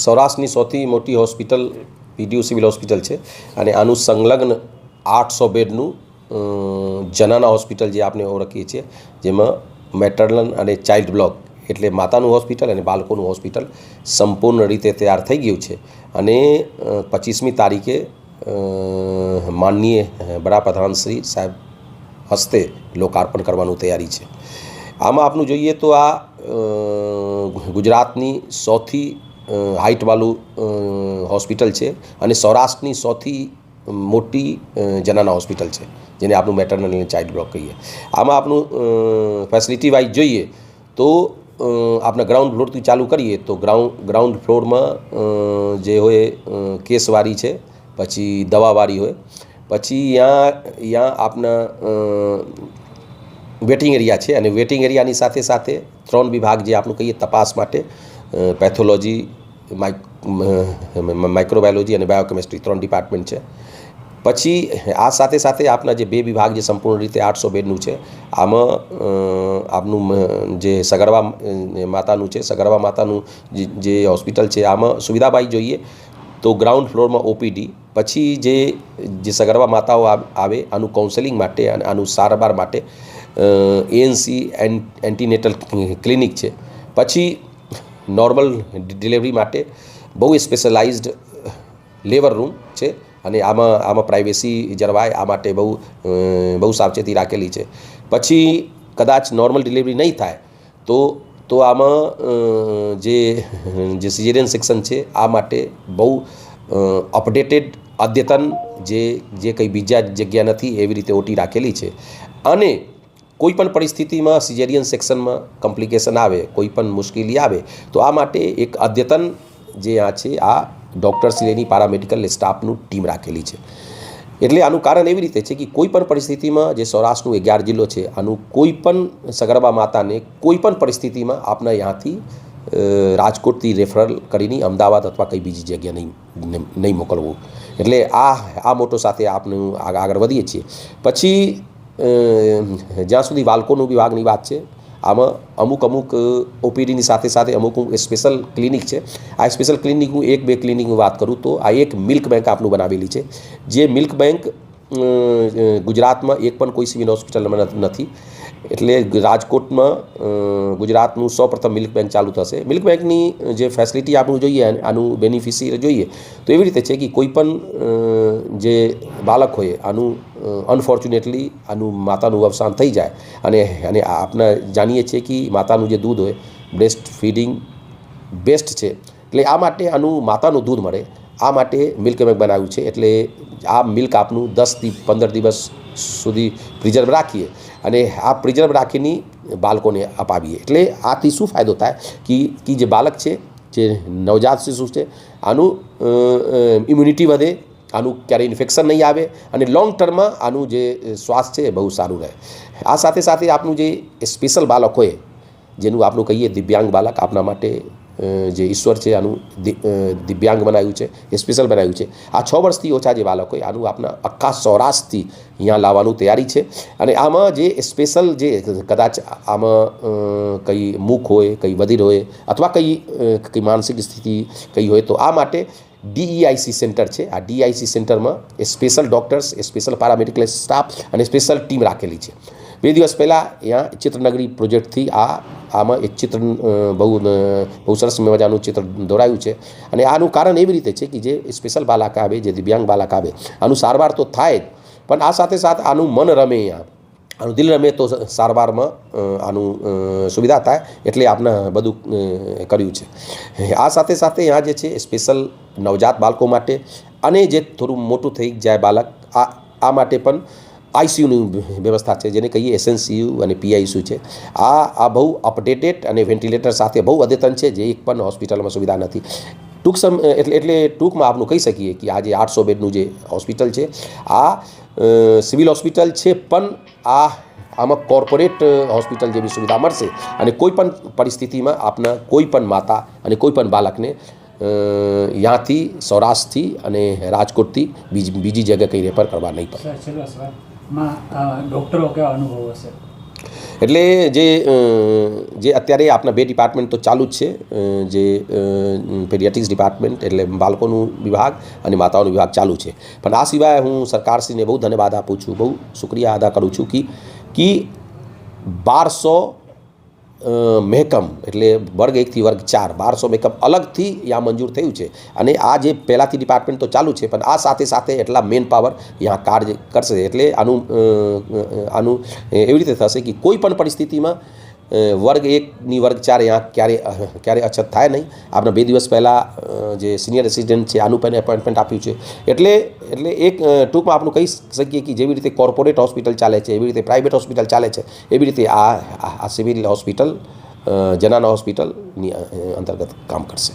સૌરાષ્ટ્રની સૌથી મોટી હોસ્પિટલ પીડીયુ સિવિલ હોસ્પિટલ છે અને આનું સંલગ્ન 800 બેડનું જનાના હોસ્પિટલ જે આપણે ઓળખીએ છીએ, જેમાં મેટરનલ અને ચાઇલ્ડ બ્લોક એટલે માતાનું હોસ્પિટલ અને બાળકોનું હોસ્પિટલ સંપૂર્ણ રીતે તૈયાર થઈ ગયું છે અને 25મી તારીખે માનનીય વડાપ્રધાન શ્રી સાહેબ હસ્તે લોકાર્પણ કરવાનું તૈયારી છે. આમાં આપનું જોઈએ તો આ ગુજરાતની સૌથી હાઇટવાળું હોસ્પિટલ છે અને સૌરાષ્ટ્રની સૌથી મોટી જનાના હોસ્પિટલ છે, જેને આપણું મેટરનલ અને ચાઇલ્ડ બ્લોક કહીએ. આમાં આપણું ફેસિલિટી વાઇઝ જોઈએ તો આપણે ગ્રાઉન્ડ ફ્લોરથી ચાલુ કરીએ તો ગ્રાઉન્ડ ફ્લોરમાં જે હોય કેસવાળી છે, પછી દવાવાળી હોય, પછી ત્યાં આપણા વેટિંગ એરિયા છે અને વેટિંગ એરિયાની સાથે સાથે 3 વિભાગ જે આપણું કહીએ તપાસ માટે પેથોલોજી, માઇક્રોબાયોલોજી અને બાયોકેમિસ્ટ્રી 3 ડિપાર્ટમેન્ટ છે. પછી આ સાથે સાથે આપણા જે 2 વિભાગ જે સંપૂર્ણ રીતે 800 બેડનું છે, આમાં આપનું જે સગર્ભા માતાનું છે, સગર્ભા માતાનું જે હોસ્પિટલ છે, આમાં સુવિધાબાઈ જોઈએ તો ગ્રાઉન્ડ ફ્લોરમાં ઓપીડી, પછી જે સગર્ભા માતાઓ આવે આનું કાઉન્સેલિંગ માટે અને આનું સારવાર માટે એએનસી એન્ટીનેટલ ક્લિનિક છે. પછી નોર્મલ ડિલિવરી માટે બહુ સ્પેશિયલાઇઝ્ડ લેબર રૂમ છે અને આમાં પ્રાઇવેસી જળવાય આ માટે બહુ સાવચેતી રાખેલી છે. પછી કદાચ નોર્મલ ડિલિવરી નહીં થાય તો આમાં જે સિઝેરિયન સેક્શન છે આ માટે બહુ અપડેટેડ અદ્યતન જે કંઈ બીજા જગ્યા નથી એવી રીતે ઓટી રાખેલી છે. અને કોઈ પણ પરિસ્થિતિમાં સિઝેરિયન સેક્શનમાં કોમ્પ્લિકેશન આવે, કોઈ પણ મુશ્કેલી આવે તો આ માટે એક અદ્યતન જે આ છે આ ડૉક્ટર્સની પારામેડિકલ સ્ટાફનું ટીમ રાખેલી છે. એટલે આનું કારણ એવી રીતે છે કે કોઈ પણ પરિસ્થિતિમાં જે સૌરાષ્ટ્રનું 11 જિલ્લો છે, આનું કોઈ પણ સગર્ભા માતાને કોઈ પણ પરિસ્થિતિમાં આપણા ત્યાંથી રાજકોટથી રેફરલ કરીને અમદાવાદ અથવા કંઈ બીજી જગ્યાએ નહીં મોકલવું. એટલે આ મોટો સાથે આપણે આગળ વધીએ છીએ. પછી જ્યાં સુધી બાળકોનું વિભાગની વાત છે, આમાં અમુક ઓપીડીની સાથે સાથે અમુક સ્પેશિયલ ક્લિનિક છે. આ સ્પેશિયલ ક્લિનિક હું 1-2 ક્લિનિકની વાત કરું તો આ એક મિલ્ક બેંક આપણું બનાવેલી છે. જે મિલ્ક બેંક ગુજરાતમાં એક પણ કોઈ સિવિલ હોસ્પિટલમાં નથી. એટલે રાજકોટમાં ગુજરાતનું સૌપ્રથમ મિલ્ક બેંક ચાલુ થશે. મિલ્ક બેંકની જે ફેસિલિટી આપણું જોઈએ, આનું બેનિફિશિયરી જોઈએ તો એવી રીતે છે કે કોઈ પણ જે બાળક હોય આનું અનફોર્ચ્યુનેટલી આનું માતાનું અવસાન થઈ જાય અને આપણે જાણીએ છીએ કે માતાનું જે દૂધ હોય બ્રેસ્ટ ફીડિંગ બેસ્ટ છે. એટલે આ માટે આનું માતાનું દૂધ મળે આ માટે મિલ્ક બેંક બનાવ્યું છે. એટલે આ મિલ્ક આપનું 10થી 15 દિવસ સુધી પ્રિઝર્વ રાખીએ અને આ પ્રિઝર્વ રાખીને બાળકોને અપાવીએ. એટલે આથી શું ફાયદો થાય કે જે બાળક છે, જે નવજાત શિશુ છે, આનું ઇમ્યુનિટી વધે, આનું ક્યારેય ઇન્ફેક્શન નહીં આવે અને લોંગ ટર્મમાં આનું જે સ્વાસ્થ્ય છે એ બહુ સારું રહે. આ સાથે સાથે આપનું જે સ્પેશિયલ બાળક હોય, જેનું આપણું કહીએ દિવ્યાંગ બાળક, આપણા માટે જે ઈશ્વર છે આનું દિવ્યાંગ બનાવ્યું છે, સ્પેશિયલ બનાવ્યું છે. આ 6 વર્ષથી ઓછા જે બાળક હોય આનું આપણા આખા સૌરાષ્ટ્રથી અહીંયા લાવવાનું તૈયારી છે. અને આમાં જે સ્પેશિયલ જે કદાચ આમાં કંઈ મૂક હોય, કંઈ બધિર હોય અથવા કંઈ માનસિક સ્થિતિ કંઈ હોય તો આ માટે DEIC સેન્ટર છે. આ DEIC સેન્ટરમાં special doctors, special paramedical staff અને સ્પેશિયલ ટીમ રાખેલી છે. 2 દિવસ પહેલાં અહીંયા ચિત્રનગરી પ્રોજેક્ટથી આમાં એક ચિત્ર બહુ સરસ મજાનું ચિત્ર દોરાયું છે. અને આનું કારણ એવી રીતે છે કે જે સ્પેશિયલ બાળક આવે, જે દિવ્યાંગ બાળક આવે, આનું સારવાર તો થાય જ, પણ આ સાથે સાથે આનું મન રમે, આનું દિલ રમે તો સારવારમાં આનું સુવિધા થાય. એટલે આપણે બધું કર્યું છે. આ સાથે સાથે અહીંયા જે છે સ્પેશિયલ નવજાત બાળકો માટે અને જે થોડું મોટું થઈ જાય બાળક આ માટે પણ આઈસીયુની વ્યવસ્થા છે, જેને કહીએ SNCU અને PICU છે. આ બહુ અપડેટેડ અને વેન્ટિલેટર સાથે બહુ અદ્યતન છે, જે એક પણ હોસ્પિટલમાં સુવિધા નથી. એટલે ટૂંકમાં આપણું કહી શકીએ કે આ જે 800 બેડનું જે હોસ્પિટલ છે આ સિવિલ હોસ્પિટલ છે, પણ આમાં કોર્પોરેટ હોસ્પિટલ જેવી સુવિધા મળશે અને કોઈ પણ પરિસ્થિતિમાં આપના કોઈ પણ માતા અને કોઈ પણ બાળકને ત્યાંથી સૌરાષ્ટ્રથી અને રાજકોટથી બીજી જગ્યાએ કંઈ રેફર કરવા નહીં પડે. ડૉક્ટરો કેવા અનુભવ હશે? એટલે જે અત્યારે આપણા 2 ડિપાર્ટમેન્ટ તો ચાલુ જ છે, જે પેડિયાટ્રિક્સ ડિપાર્ટમેન્ટ એટલે બાળકોનું વિભાગ અને માતાઓનું વિભાગ ચાલુ છે. પણ આ સિવાય હું સરકારશ્રીને બહુ ધન્યવાદ આપું છું, બહુ શુક્રિયા અદા કરું છું કે 1200 મહેકમ એટલે વર્ગ 1 થી વર્ગ 4 1200 મહેકમ અલગથી यहाँ મંજૂર થયું છે. અને આ જે પહેલાંથી ડિપાર્ટમેન્ટ તો ચાલુ છે, પણ આ સાથે સાથે એટલા મેન પાવર यहाँ કાર્ય કરશે. એટલે આનું એવી રીતે થશે કે કોઈ પણ પરિસ્થિતિમાં વર્ગ 1ની વર્ગ 4 यहाँ ક્યારે અછત થાય નહીં. આપણે 2 દિવસ પહેલાં જે સિનિયર રેસિડેન્ટ છે આનું પણ એપોઇન્ટમેન્ટ આપ્યું છે. એટલે એક ટૂંકમાં આપણું કહી શકીએ કે જેવી રીતે કોર્પોરેટ હોસ્પિટલ ચાલે છે, એવી રીતે પ્રાઇવેટ હોસ્પિટલ ચાલે છે, એવી રીતે આ સિવિલ હોસ્પિટલ જનાના હોસ્પિટલની અંતર્ગત કામ કરશે.